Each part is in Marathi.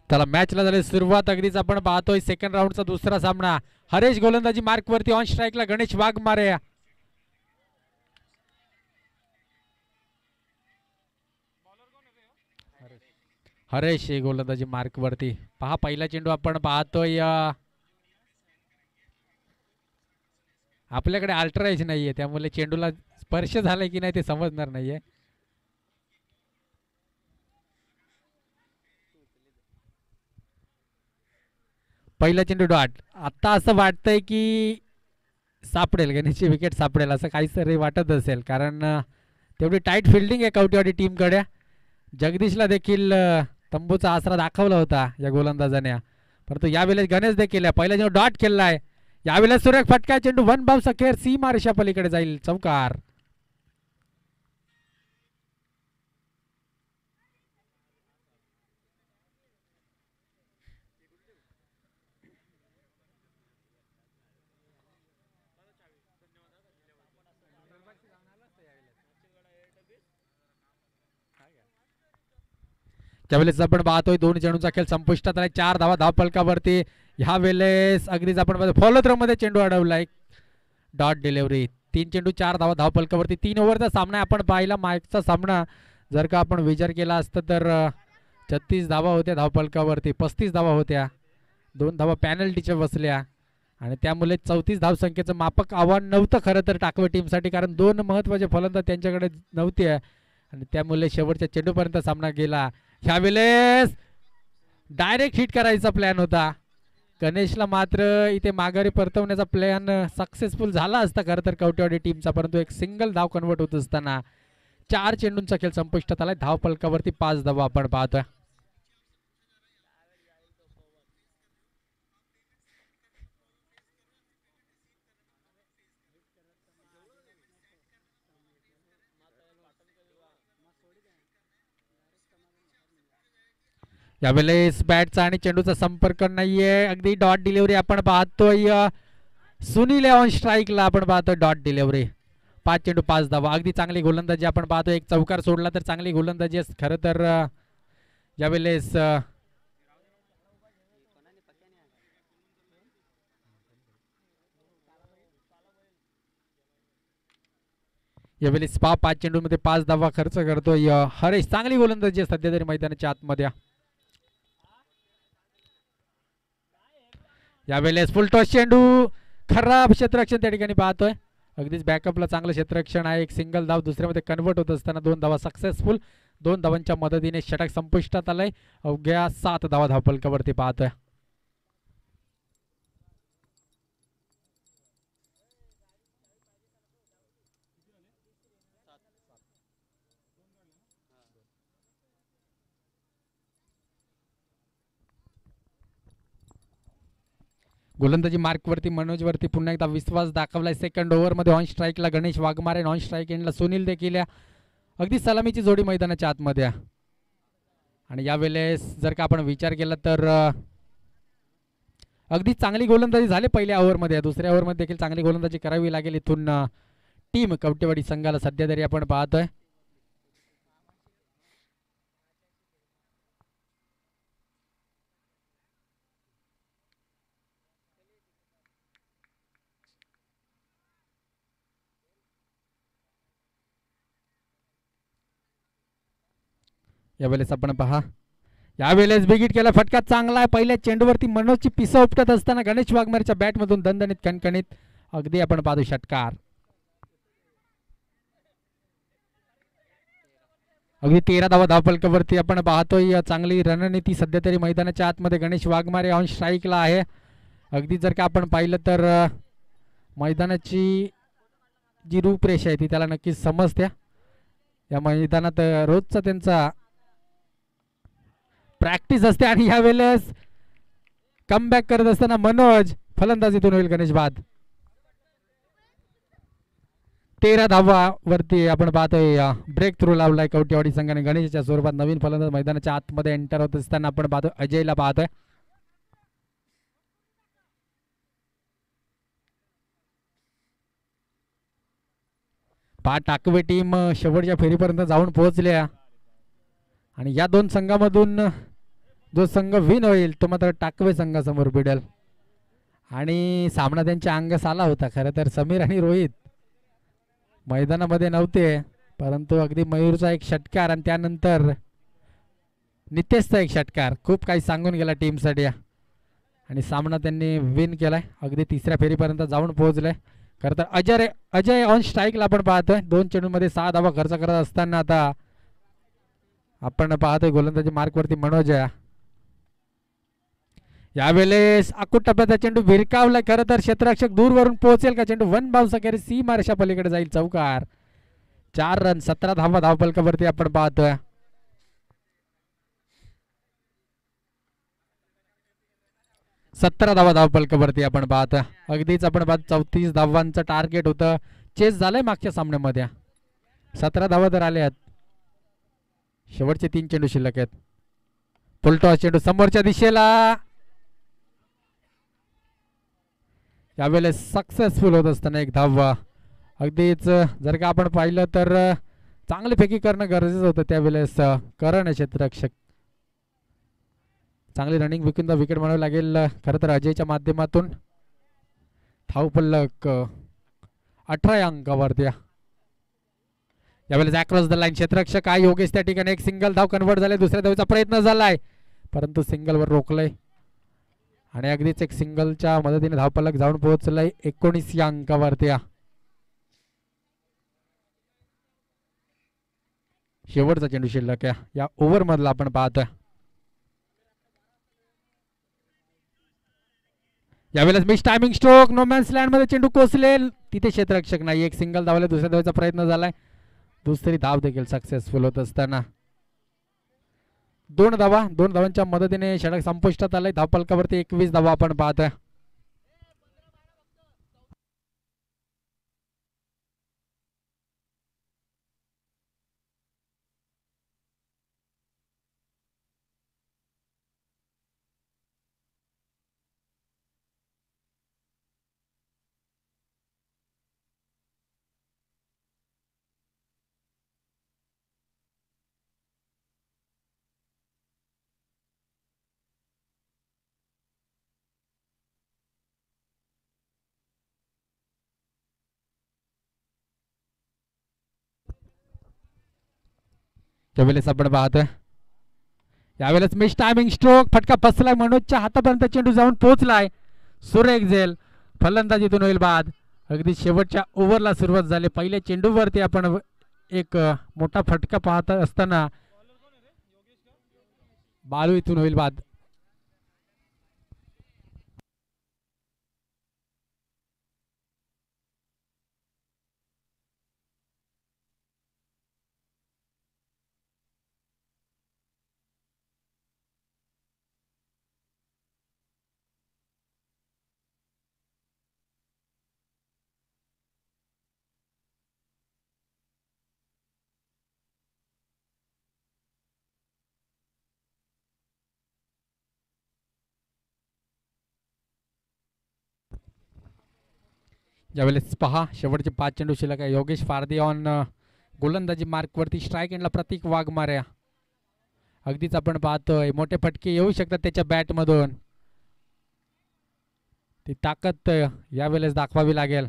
चला मॅचला झाली सुरुवात. अगदीच आपण पाहतोय सेकंड राऊंडचा दुसरा सामना. हरेश गोलंदाजी मार्क वरती, ऑन स्ट्राईकला गणेश वाघमारे. हरेश गोलंदाजी मार्क वरती. पहा पहिला चेंडू आपण पाहतोय. आपल्याकडे अल्ट्राएज नाहीये त्यामुळे चेंडूला स्पर्श झालाय की नाही ते समजणार नाहीये. पहिला चेंडू डॉट. आता असं वाटतंय की सापडेल, गणेशची विकेट सापडेल असं काहीतरी वाटत असेल, कारण तेवढी टाईट फिल्डिंग आहे कवटेवाडी टीमकडे. जगदीशला देखील तंबूचा आसरा दाखवला होता या गोलंदाजाने, परंतु यावेळेस गणेश देखील पहिला चेंडू डॉट केलाय. यावेळेस सुरेख फटका, चेंडू वन बाउन्स अखेर सीमा रेषा पलीकडे जाईल, चौकार. त्यावेळेस आपण पाहतोय दोन चेंडूचा खेळ संपुष्टात आलाय. 4 धावा धावफलकावरती. ह्या वेळेस अगदीच आपण पाहतो फॉलो थ्रो मध्ये चेंडू अडवलाय, डॉट डिलिव्हरी. 3 चेंडू 4 धावा धावफलकावरती. 3 ओव्हरचा सामना आपण पाहिला. मागचा सामना जर का आपण विचार केला असता तर 36 धावा होत्या धावफलकावरती, 35 धावा होत्या, 2 धावा पॅनल्टीच्या बसल्या आणि त्यामुळे 34 धावसंख्येचं मापक आव्हान नव्हतं खरं तर टाकवे टीमसाठी, कारण 2 महत्त्वाचे फलंदाज त्यांच्याकडे नव्हते आणि त्यामुळे शेवटच्या चेंडूपर्यंत सामना गेला. ह्यावेळेस डायरेक्ट हिट करायचा प्लॅन होता गणेशला, मात्र इथे माघारी परतवण्याचा प्लॅन सक्सेसफुल झाला असता खरं तर कवटेवाडी टीमचा, परंतु एक सिंगल धाव कन्वर्ट होत असताना 4 चेंडूंचा खेळ संपुष्टात आलाय. धाव फलकावरती 5 धावा आपण पाहतोय. यावेळेस बॅटचा आणि चेंडूचा संपर्क नाहीये. अगदी डॉट डिलिव्हरी आपण पाहतोय. सुनील ऑन स्ट्राईकला आपण पाहतोय डॉट डिलिव्हरी. 5 चेंडू 5 धावा. अगदी चांगली गोलंदाजी आपण पाहतोय. एक चौकार सोडला तर चांगली गोलंदाजी खरं तर. यावेळेस यावेळेस 5 चेंडू मध्ये 5 धावा खर्च करतोय हरेश. चांगली गोलंदाजी सध्या तरी मैदानाच्या आतमध्ये. यावेळेस फुल टॉस चेंडू, खराब क्षेत्ररक्षण त्या ठिकाणी पाहतोय. अगदीच बॅकअपला चांगलं क्षेत्ररक्षण आहे. एक सिंगल धाव दुसऱ्यामध्ये कन्वर्ट होत असताना 2 धावा सक्सेसफुल. 2 धावांच्या मदतीने षटक संपुष्टात आलंय. अवघ्या 7 धावा धावफलकावरती पाहतोय. गोलंदाजी मार्कवरती मनोजवरती पुन्हा एकदा विश्वास दाखवलाय. सेकंड ओव्हरमध्ये ऑन स्ट्राईकला गणेश वाघमारे, ऑन स्ट्राईक एंडला सुनील देखील. अगदी सलामीची जोडी मैदानाच्या आतमध्ये. आणि यावेळेस जर का आपण विचार केला तर अगदी चांगली गोलंदाजी झाली पहिल्या ओव्हरमध्ये. दुसऱ्या ओव्हरमध्ये देखील चांगली गोलंदाजी करावी लागेल इथून टीम कवटेवाडी संघाला सध्या तरी आपण पाहतोय. यावेळेस आपण पहा, यावेळेस बिगिट केला. फटका चांगला आहे. पहिल्या चेंडूवरती मनोजची पिसं उपटत असताना गणेश वाघमारेच्या बॅटमधून दणदणीत कणकणीत अगदी आपण पाहतो षटकार. अगदी 13 धावा धावफलकावरती आपण पाहतोय. चांगली रणनीती सध्या तरी मैदानाच्या आतमध्ये. गणेश वाघमारे ऑन स्ट्राईकला आहे. अगदी जर का आपण पाहिलं तर मैदानाची जी रूपरेषा आहे ती त्याला नक्कीच समजते. या मैदानात रोजचा त्यांचा प्रॅक्टिस असते. आणि यावेळेस कमबॅक करत असताना मनोज फलंदाजीतून होईल गणेश बाद. 13 धावावरती आपण पाहतोय ब्रेक थ्रू लावलाय कवटेवाडी संघाने. गणेशच्या स्वरूपात नवीन फलंदाज मैदानाच्या आतमध्ये एंटर होत असताना आपण पाहतोय अजयला पाहतोय. टाकवे टीम शेवटच्या फेरीपर्यंत जाऊन पोहोचल्या आणि या दोन संघामधून जो संघ विन होईल तो मात्र टाकवे संघासमोर भिडेल. आणि सामना त्यांच्या अंगास आला होता. खरं तर समीर आणि रोहित मैदानामध्ये नव्हते, परंतु अगदी मयूरचा एक षटकार आणि त्यानंतर नितेशचा एक षटकार खूप काही सांगून गेला टीमसाठी आणि सामना त्यांनी विन केलाय. अगदी तिसऱ्या फेरीपर्यंत जाऊन पोहोचले. खरं तर अजय ऑन स्ट्राईकला आपण पाहतोय. 2 चेंडूंमध्ये 6 धावा खर्च करत असताना आता आपण पाहतोय गोलंदाजी मार्कवरती मनोज आहे. यावेळेस अकुट टप्प्याचा चेंडू भिरकावलाय. खरं तर क्षेत्ररक्षक दूरवरून पोहोचेल का चेंडू? वन बाउन्स अखेर सीमारेषा पलीकडे जाईल. चौकार. 4 रन 17 धावा धावफलकावरती आपण पाहतोय. धावा धावफलकावरती आपण पाहतोय. अगदीच आपण पाहतो 34 धावांचं टार्गेट होतं. चेस झालंय मागच्या सामन्यामध्ये. 17 धावा तर आले आहेत. शेवटचे 3 चेंडू शिल्लक आहेत. फुलटॉस चेंडू समोरच्या दिशेला. यावेळेस सक्सेसफुल होत असताना एक धावा. अगदीच जर का आपण पाहिलं तर चांगली फेकी करणं गरजेचं होतं त्यावेळेस. करण क्षेत्ररक्षक चांगली रनिंग विकून विकेट म्हणावं लागेल. खरं तर अजयच्या माध्यमातून धावफलक 18 अंकावरती. यावेळेस अक्रॉस द लाईन क्षेत्ररक्षक आहे योगेश. त्या ठिकाणी एक सिंगल धाव कन्वर्ट झाले. दुसऱ्या धावेचा प्रयत्न झालाय परंतु सिंगलवर रोखलंय आणि अगदीच एक सिंगलच्या मदतीने धावफलक जाऊन पोहोचलंय 19 या अंकावरती. शेवटचा चेंडू शिल्लक आहे या ओव्हर मधला आपण पाहतोय. यावेळेस miss timing stroke. No man's land मध्ये चेंडू कोसलेल. तिथे क्षेत्ररक्षक नाही. एक सिंगल धावले. दुसऱ्या धावेचा प्रयत्न झालाय. दुसरी धाव देखील सक्सेसफुल होत असताना 2 धावांच्या मदतीने षटक संपुष्टात आलंय. धावफलकावरती 21 धावा आपण पाहतोय. त्यावेळेस आपण पाहतोय यावेळेस मिस टायमिंग स्ट्रोक. फटका बसलाय. मनोजच्या हातापर्यंत चेंडू जाऊन पोहोचलाय. सुरेख झेल. फलंदाजीतून होईल बाद. अगदी शेवटच्या ओव्हरला सुरुवात झाली. पहिल्या चेंडूवरती आपण एक मोठा फटका पाहत असताना बालू इथून होईल बाद. यावेळेस पहा शेवटचे 5 चेंडू शिल्लक आहे. योगेश फारदे ऑन गोलंदाजी मार्कवरती. स्ट्राईक एंडला प्रतीक वाघमाऱ्या. अगदीच आपण पाहतोय मोठे फटके येऊ शकतात त्याच्या बॅटमधून. ती ताकद यावेळेस दाखवावी लागेल.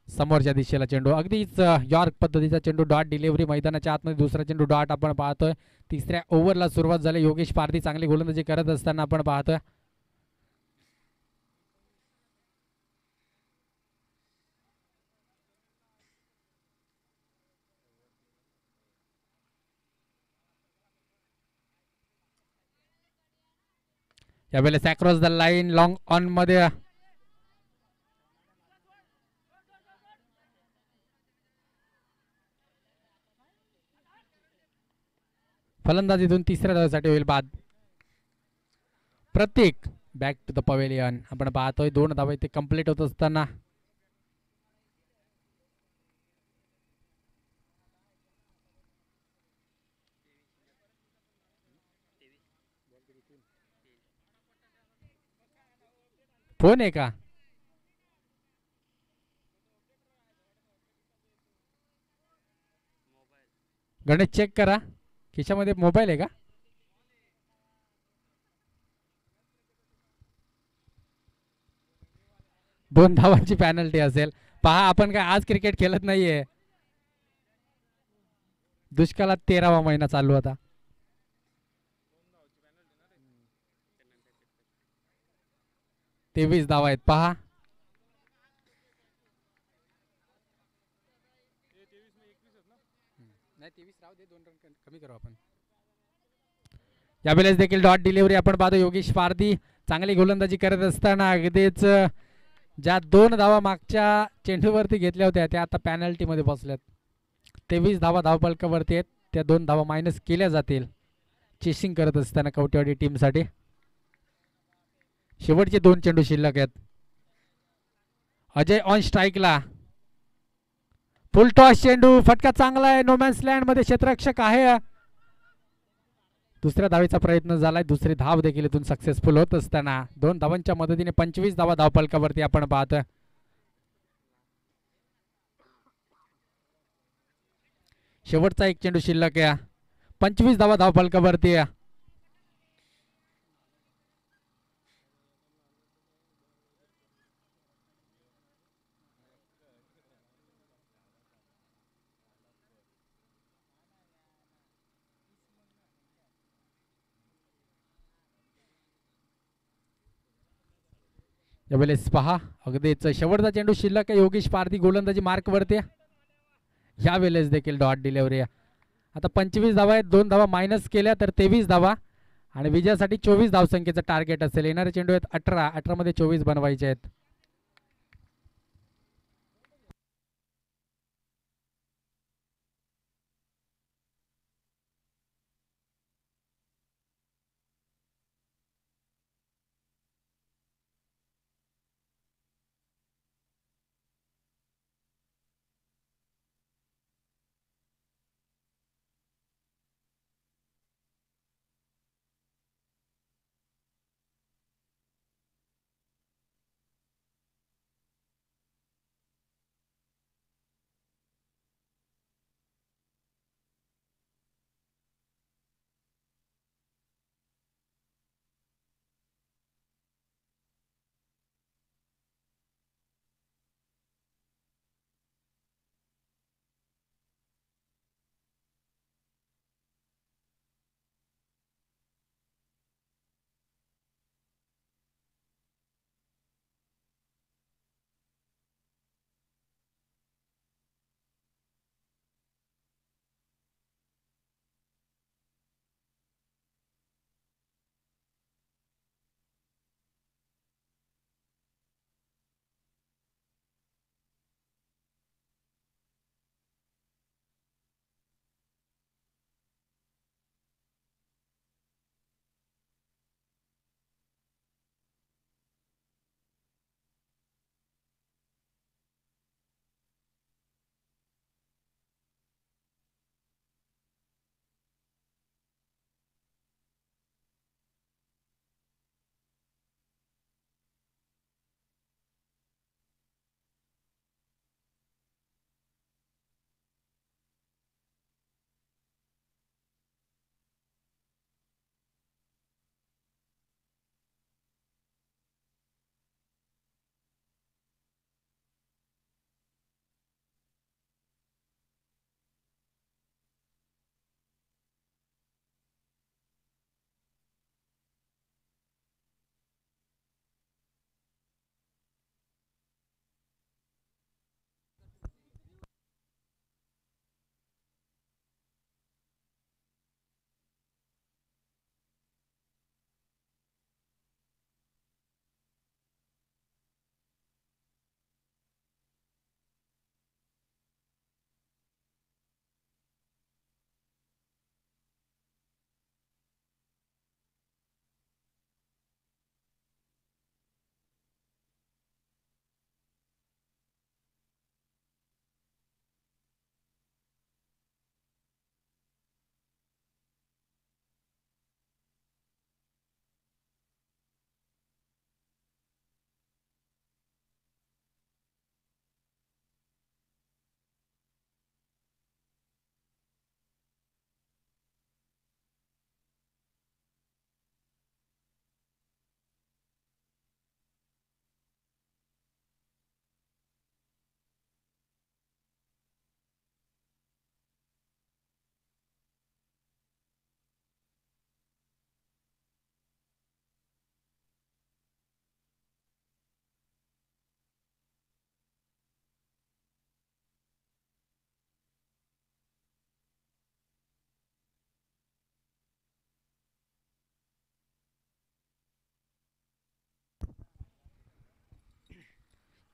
समोरच्या दिशेला चेंडू. अगदीच यॉर्क पद्धतीचा चेंडू. Dot delivery. मैदानाच्या आतमध्ये दुसरा चेंडू डॉट आपण पाहतोय. तिसऱ्या ओव्हरला सुरुवात झाली. योगेश फारदी चांगली गोलंदाजी करत असताना आपण पाहतोय. यावेळेस across the line long on मध्ये फलंदाजीतून तिसऱ्या धावेसाठी होईल बाद. प्रतीक बॅक टू द पवेलियन. आपण पाहतोय 2 धावा इथे कंप्लीट होत असताना फोन आहे का? गणेश चेक करा. खिशामध्ये मोबाईल आहे का? 2 धावांची पॅनल्टी असेल. पहा आपण काय आज क्रिकेट खेळत नाहीये. दुष्काळात 13वा महिना चालू होता. तेवीस धावा आहेत पहा. कमी करू आपण. यावेळेस देखील डॉट डिलिव्हरी आपण पाहतो. योगेश पारधी चांगली गोलंदाजी करत असताना अगदीच ज्या 2 धावा मागच्या चेंडूवरती घेतल्या होत्या त्या आता पॅनल्टीमध्ये बसल्यात. 23 धावा धावफलकावरती आहेत. त्या 2 धावा मायनस केल्या जातील चेसिंग करत असताना कवटेवाडी टीमसाठी. शेवटचे 2 चेंडू शिल्लक आहेत. अजय ऑन स्ट्राईकला. फुल टॉस चेंडू. फटका चांगला आहे. नोमॅन्स लँड मध्ये क्षेत्ररक्षक आहे. दुसऱ्या धावेचा प्रयत्न झालाय. दुसरी धाव देखील इथून सक्सेसफुल होत असताना 2 धावांच्या मदतीने 25 धावा धावफलकावरती आपण पाहत. शेवटचा 1 चेंडू शिल्लक आहे. 25 धावा धावफलकावरती. यावेळेस पहा अगदीच शेवटचा चेंडू शिल्लक आहे. योगेश पारधी गोलंदाजी मार्क वरती. यावेळेस देखील डॉट डिलिव्हरी. आता 25 धावा आहेत. 2 धावा मायनस केल्या तर 23 धावा आणि विजयासाठी 24 धावसंख्येचं टार्गेट असेल. येणारे चेंडू आहेत 18. 18 मध्ये 24 बनवायचे आहेत.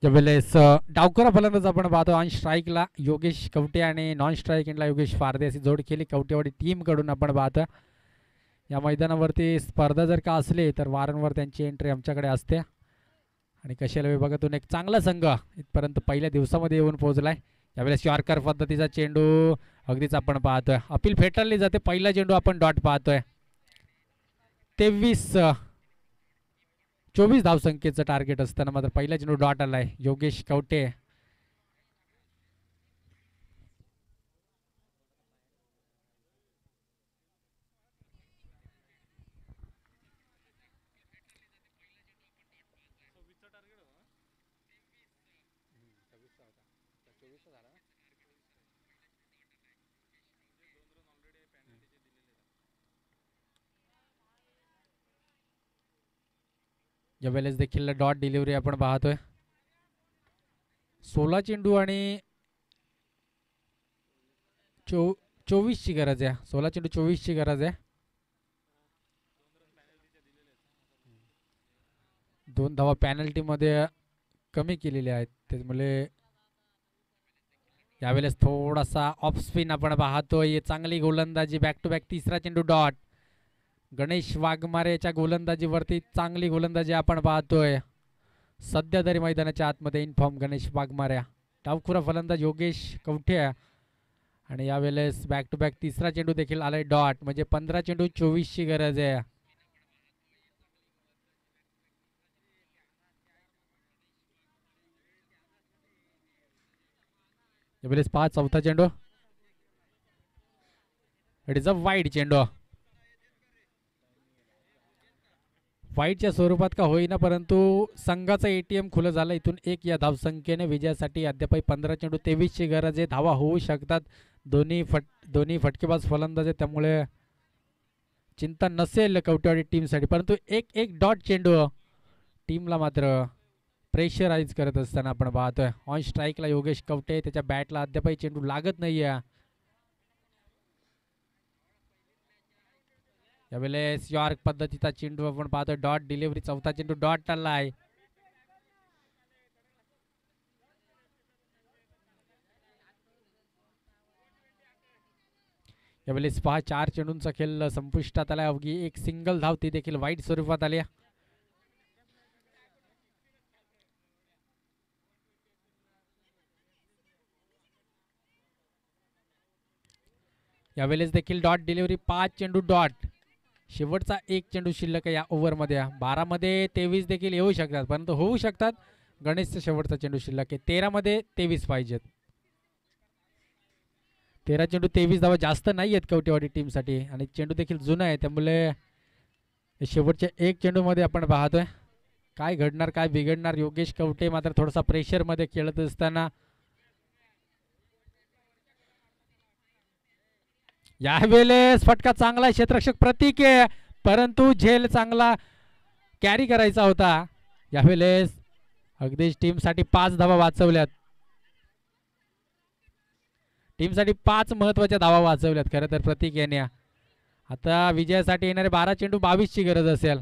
ज्यावेळेस डावकरा फलंदाज आपण पाहतो ऑन स्ट्राईकला योगेश कवटे आणि नॉन स्ट्राईक एंडला योगेश फारदे अशी जोड केली कवटेवाडी टीमकडून आपण पाहतो. या मैदानावरती स्पर्धा जर का असली तर वारंवार त्यांची एंट्री आमच्याकडे असते आणि कशाला विभागातून एक चांगला संघ इथपर्यंत पहिल्या दिवसामध्ये येऊन पोहोचलाय. यावेळेस यॉर्कर पद्धतीचा चेंडू अगदीच आपण पाहतोय अपील फेटाळली जाते. पहिला चेंडू आपण डॉट पाहतोय. 24 धावसंख्येचं टार्गेट असताना मात्र पहिला चेंडू डॉट आलाय. योगेश कवटे यावेळेस देखील डॉट डिलिव्हरी आपण पाहतोय. 16 चेंडू आणि 24 ची गरज आहे. 16 चेंडू 24 ची गरज आहे. 2 धावा पॅनल्टी मध्ये कमी केलेल्या आहेत त्यामुळे यावेळेस थोडासा ऑफ स्पिन आपण पाहतोय. चांगली गोलंदाजी बॅक टू बॅक तिसरा चेंडू डॉट. गणेश वाघमारेच्या गोलंदाजीवरती चांगली गोलंदाजी आपण पाहतोय. सध्या तरी मैदानाच्या आतमध्ये इन्फॉर्म गणेश वाघमारे. डावखुरा फलंदाज योगेश कवठे आणि यावेळेस बॅक टू बॅक तिसरा चेंडू देखील आलाय डॉट. म्हणजे 15 चेंडू 24 ची गरज आहे. यावेळेस 5 चौथा चेंडू. इट इज अ वाईड चेंडू. वाईटच्या स्वरूपात का होईना परंतु संघाचं एटीएम खुलं झालं. इथून एक या धावसंख्येने विजयासाठी अद्याप 15 चेंडू 23 ची गरज आहे. धावा होऊ शकतात. दोन्ही फटकेबाज फलंदाज आहेत त्यामुळे चिंता नसेल कवटेवाडी टीमसाठी. परंतु एक डॉट चेंडू टीमला मात्र प्रेशराईज करत असताना आपण पाहतोय. ऑन स्ट्राईकला योगेश कवटे त्याच्या बॅटला अद्याप चेंडू लागत नाहीये. यावेळेस यॉर्क पद्धतीचा चेंडू आपण पाहतोय. डॉट डिलिव्हरी चौथा चेंडू डॉट आलाय. यावेळेस 4 चेंडूंचा खेळ संपुष्टात आलाय. अवघी एक सिंगल धाव ती देखील वाईट स्वरूपात आली. यावेळेस देखील डॉट डिलिव्हरी 5 चेंडू डॉट. शेवटचा एक चेंडू शिल्लक आहे या ओव्हरमध्ये. 12 मध्ये 23 देखील येऊ शकतात परंतु होऊ शकतात. गणेशचा शेवटचा चेंडू शिल्लक आहे. 13 मध्ये 23 पाहिजेत. 13 चेंडू 23 धावा जास्त नाही आहेत कवटेवाडी टीमसाठी आणि चेंडू देखील जुना आहे त्यामुळे शेवटच्या एक चेंडू मध्ये आपण पाहतोय काय घडणार काय बिघडणार. योगेश कवटे मात्र थोडासा प्रेशर मध्ये खेळत असताना यावेळेस फटका चांगला क्षेत्ररक्षक प्रतीक आहे परंतु झेल चांगला कॅरी करायचा होता. यावेळेस अगदीच टीमसाठी 5 धावा वाचवल्यात. टीमसाठी 5 महत्वाच्या धावा वाचवल्यात खरं तर प्रतीक याने. आता विजयासाठी येणारे 12 चेंडू 22 ची गरज असेल.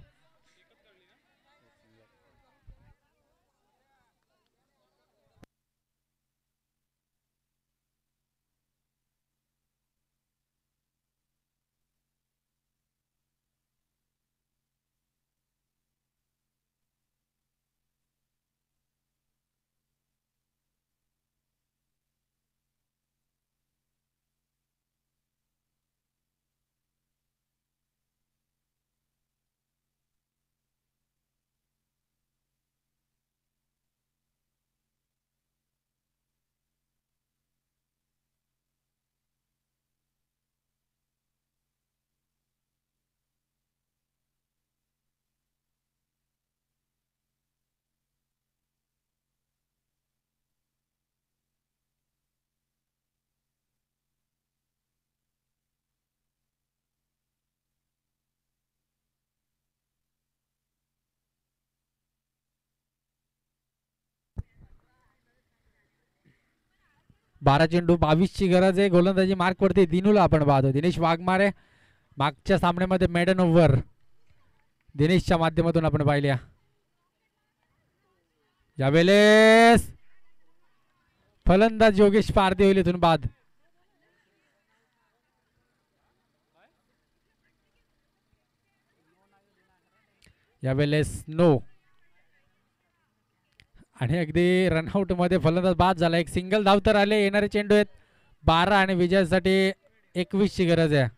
बारा चेंडू 22 ची गरज आहे. गोलंदाजी मार्क वरती दिनूला आपण पाहतो. दिनेश वाघमारे मागच्या सामन्यामध्ये मेडन ओव्हर दिनेशच्या माध्यमातून आपण पाहिल्या. यावेळेस फलंदाज योगेश पारधी होईल इथून बाद. यावेळेस नो. आणि अगदी रनआउट मध्ये फलंदाज बाद झाला. एक सिंगल धाव तर आले. येणारे चेंडू आहेत 12 आणि विजयासाठी 21 ची गरज आहे.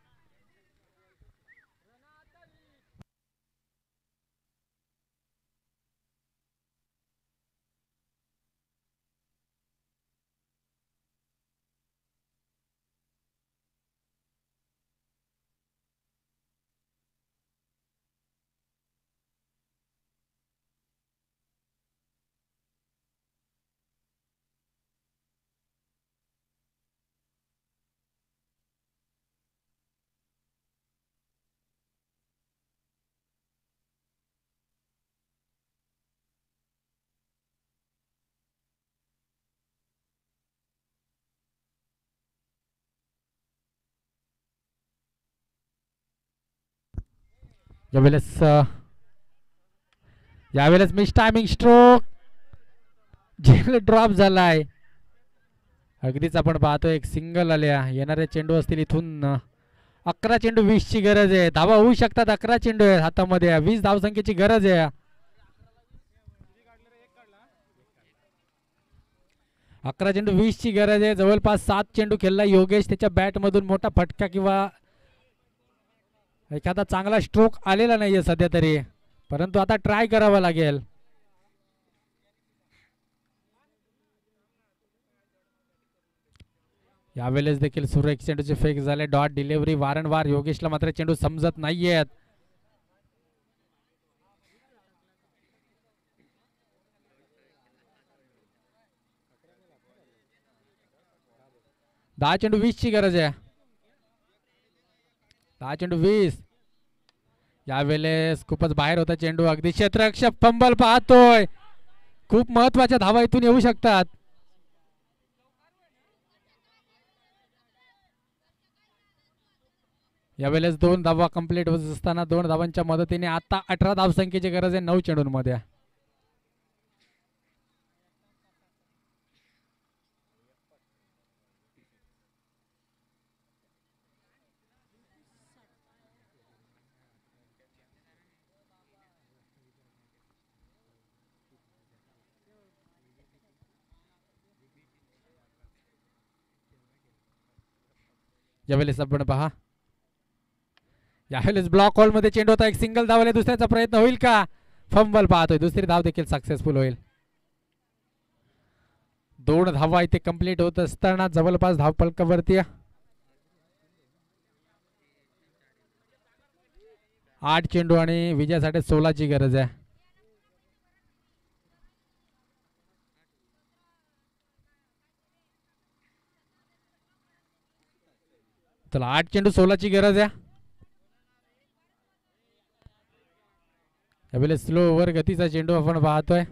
यावेळेस मिस टायमिंग स्ट्रोक झेल ड्रॉप झालाय. अगदीच आपण पाहतो एक सिंगल आल्या. येणारे चेंडू असतील इथून 11 चेंडू 20 ची गरज आहे. धावा होऊ शकतात. 11 चेंडू आहेत हातामध्ये. 20 धावसंख्येची गरज आहे. 11 चेंडू 20 ची गरज आहे. जवळपास 7 चेंडू खेळला योगेश. त्याच्या बॅट मधून मोठा फटका किंवा एखादा चांगला स्ट्रोक आलेला नाहीये सध्या तरी, परंतु आता ट्राय करावा लागेल. यावेळेस देखील सुरेख चेंडूचे फेक झाले. डॉट डिलिव्हरी वारंवार. योगेशला मात्र चेंडू समजत नाहीयेत. दहा चेंडू 20 ची गरज आहे. 10 चेंडू 20. यावेळेस खूपच बाहेर होता चेंडू. अगदी क्षेत्ररक्षक फंबल पाहतोय. खूप महत्वाच्या धावा इथून येऊ शकतात. यावेळेस 2 धावा कंप्लीट होत असताना 2 धावांच्या मदतीने आता 18 धावसंख्येची गरज आहे 9 चेंडूंमध्ये. यावेळेस आपण पहा, यावेळेस ब्लॉक हॉल मध्ये चेंडू होता. एक सिंगल धाव आले. दुसऱ्याचा प्रयत्न होईल का? फंबल पाहतोय. दुसरी धाव देखील सक्सेसफुल होईल. 2 धावा इथे कंप्लीट होत असताना जवळपास धावफलकावरती 8 चेंडू आणि विजयासाठी 16 ची गरज आहे. चला 8 चेंडू 16 ची गरज आहे. यावेळेस स्लो ओव्हर गतीचा चेंडू आपण पाहतोय.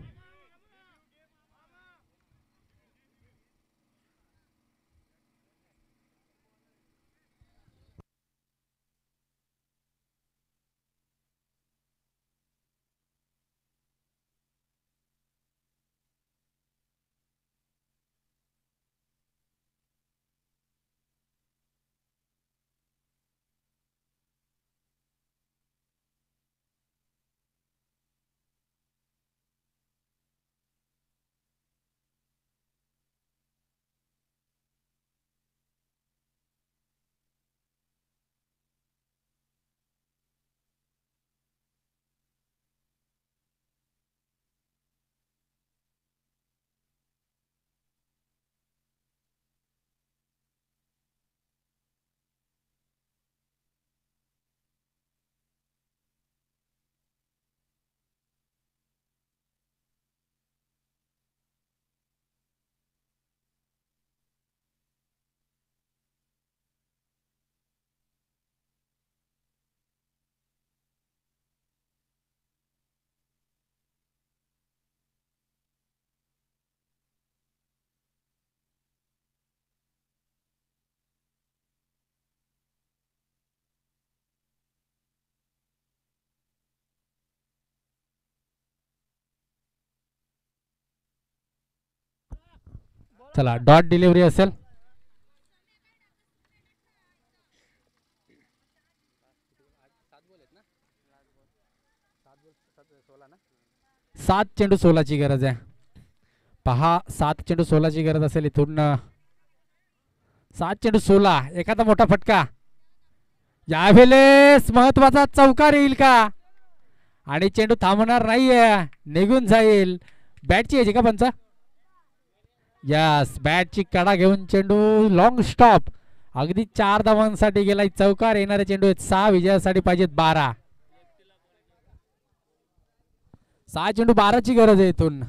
चला डॉट डिलिव्हरी असेल. सात चेंडू 16ची गरज आहे. पहा 7 चेंडू 16ची गरज असेल इथून. 7 चेंडू 16 एखादा मोठा फटका. यावेळेस महत्वाचा चौकार येईल का आणि चेंडू थांबणार नाहीये निघून जाईल. बॅटची यायची का पंच. यस बॅटची कडा घेऊन चेंडू लॉंग स्टॉप अगदी 4 धावांसाठी गेला. चौकार येणारे चेंडू आहेत 6 विजयासाठी पाहिजेत 12. 6 चेंडू 12ची गरज आहे इथून.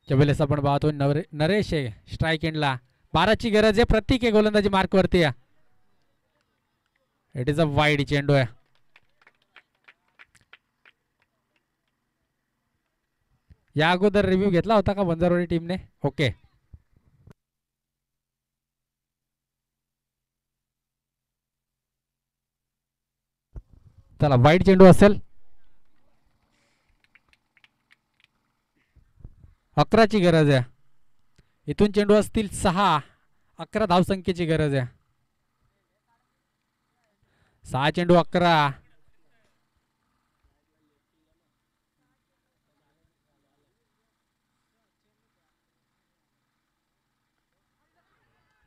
त्यावेळेस आपण पाहतो नरेश आहे स्ट्राईक एंडला. 12ची गरज आहे. प्रतीक आहे गोलंदाजी मार्क वरती. इट इज अ वाईड चेंडू आहे. या अगोदर रिव्ह्यू घेतला होता का वंजारवाडी टीमने. ओके चला वाईड चेंडू असेल. 11ची गरज आहे. इथून चेंडू असतील 6. 11 धावसंख्येची गरज आहे. 6 चेंडू 11.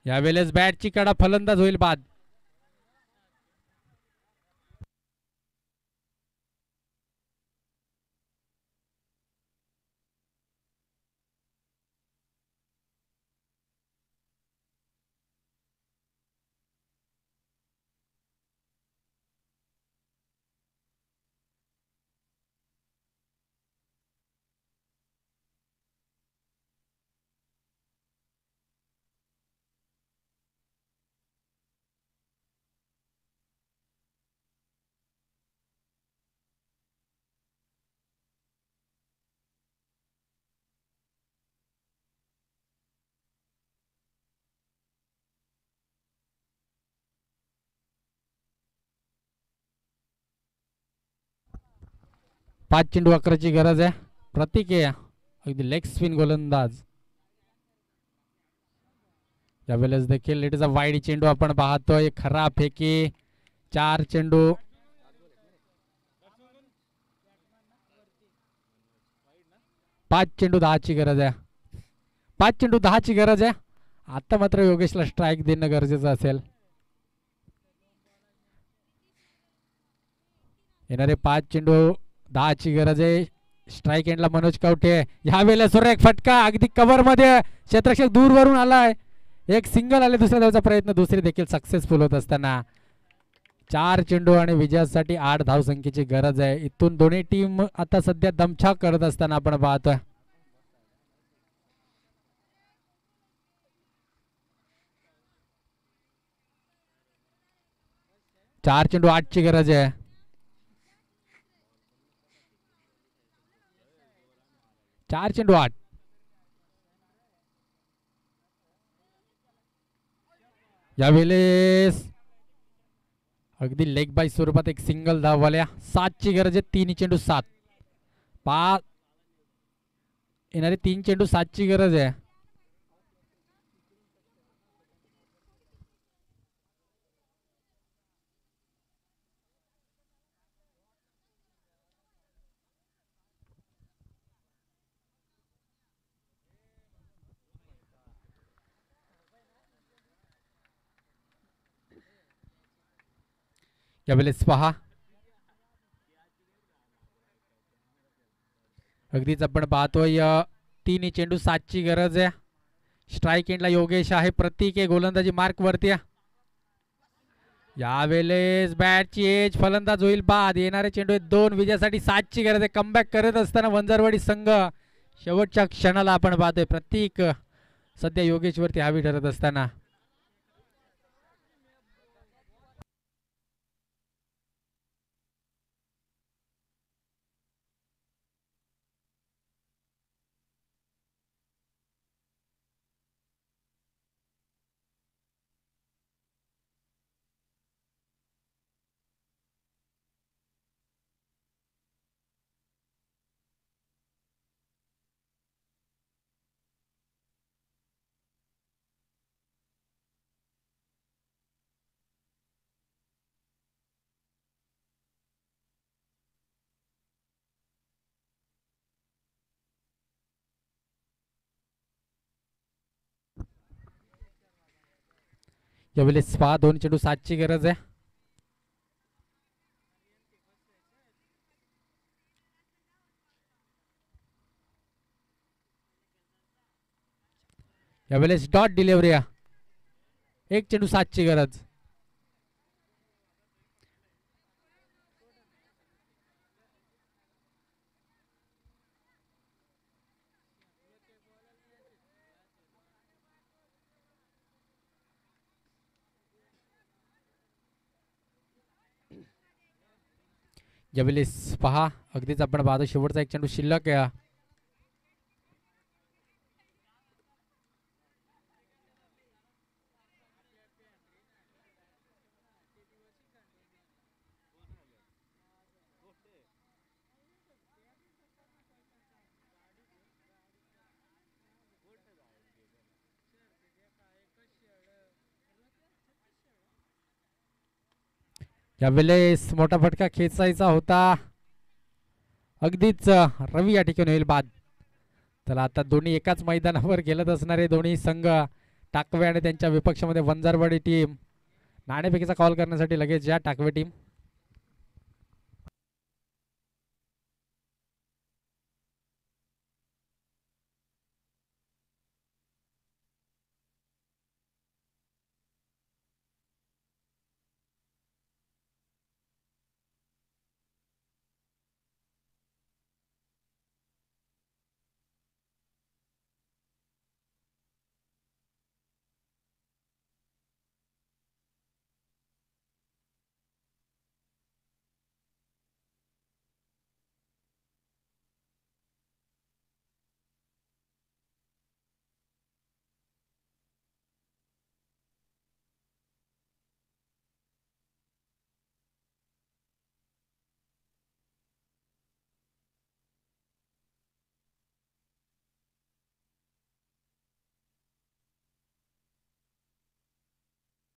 यावेळेस बॅटची कडा फलंदाज होईल बाद. पाच चेंडू 11ची गरज आहे. प्रतीक आहे अगदी लेग स्पिन गोलंदाज. यावेळेस देखील इट इज अ वाईड चेंडू आपण पाहतोय. खरा फेकी. 4 चेंडू 5 चेंडू 10ची गरज आहे. 5 चेंडू 10ची गरज आहे. आता मात्र योगेशला स्ट्राईक देणं गरजेचं असेल. येणारे 5 चेंडू 10ची गरज आहे. स्ट्राईक एंडला मनोज कवठे. ह्यावेळेला सुरेख फटका अगदी कव्हर मध्ये. क्षेत्ररक्षक दूरवरून आलाय. एक सिंगल आले. दुसऱ्या धावचा प्रयत्न दुसरी देखील सक्सेसफुल होत असताना 4 चेंडू आणि विजयासाठी 8 धावसंख्येची गरज आहे. इथून दोन्ही टीम आता सध्या दमछाक करत असताना आपण पाहतोय. 4 चेंडू 8 ची गरज आहे. चार चेंडू 8. यावेळेस अगदी लेग बाय स्वरूपात एक सिंगल धाववाल्या. 7 ची गरज आहे. 3 चेंडू 7. 5 येणारे 3 चेंडू 7 ची गरज आहे. यावेळेस पहा अगदीच आपण पाहतोय 3 चेंडू 7 ची गरज आहे. स्ट्राईक एंडला योगेश आहे. प्रतीक आहे गोलंदाजी मार्क वरती. यावेळेस बॅटची एज फलंदाज होईल बाद. येणारे चेंडू 2. विजयासाठी 7 ची गरज आहे. कमबॅक करत असताना वंजारवाडी संघ शेवटच्या क्षणाला आपण पाहतोय प्रतीक सध्या योगेश वरती हावी ठरत असताना. यावेळेस पहा 2 चेंडू 7 ची गरज आहे. यावेळेस डॉट डिलिव्हरी. 1 चेंडू 7 ची गरज. यावेळेस पहा अगदीच आपण पाहतो शेवटचा 1 चेंडू शिल्लक आहे. यावेळेस मोठा फटका खेचायचा होता. अगदीच रवी या ठिकाणी होईल बाद. तर आता दोन्ही एकाच मैदानावर खेळत असणारे दोन्ही संघ टाकवे आणि त्यांच्या विपक्षामध्ये वंजारवाडी टीम नाणेफेकीचा कॉल करण्यासाठी लगेच या टाकवे टीम.